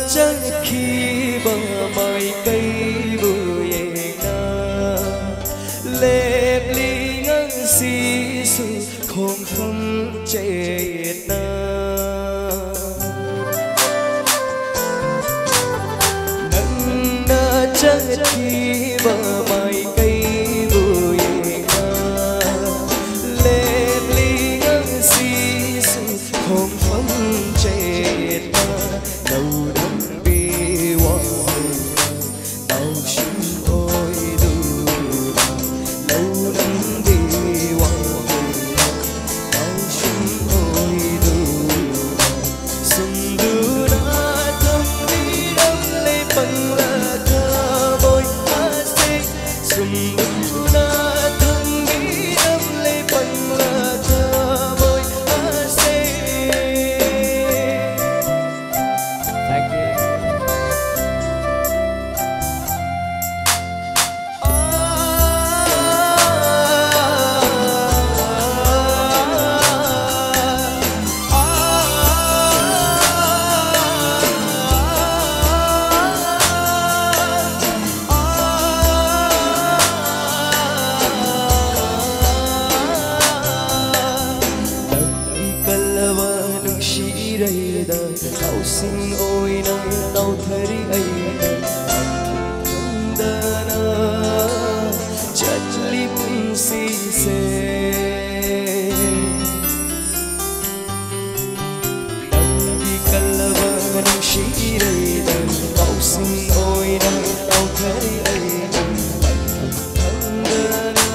chắc khi bờ mây cây bụi na lệ ly ngang xì sự không phong chết na nâng na chắc khi bờ mây cây bụi na lệ ly ngang xì sự không phong chết na đâu đắm bi hoa tao xin ôi đủ lâu đắm bi hoa tao xin ôi đủ sum du na thầm đi đắm lấy bằng là thơ bôi ase sum du na thầm đi đắm lấy bằng là thơ bôi ase. Thank you. Tao xin ôi nay tao thấy ấy không đana chất lip xì xê đằng đi kalava nung shi đây tao xin ôi nay tao thấy ấy không đana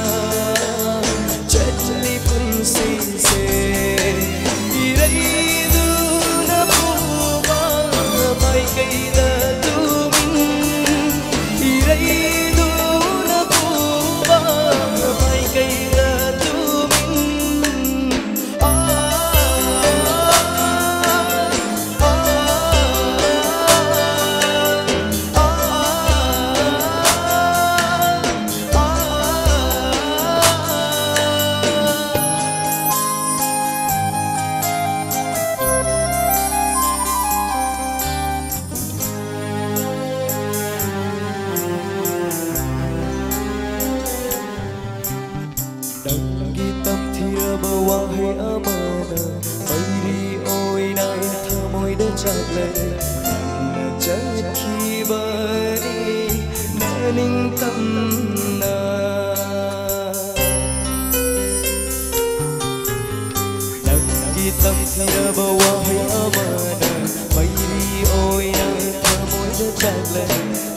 chất lip xì xê cây đã tu minh thì đây tu na tu ba mai cây đã tu minh đằng ghi tâm thia bờ hoa hay amana bay đi ôi nay thơ môi đã chạm lên chắc khi bờ đi nỡ ninh tâm na đằng ghi tâm thia bờ hoa hay amana bay đi ôi nay thơ môi đã chạm lên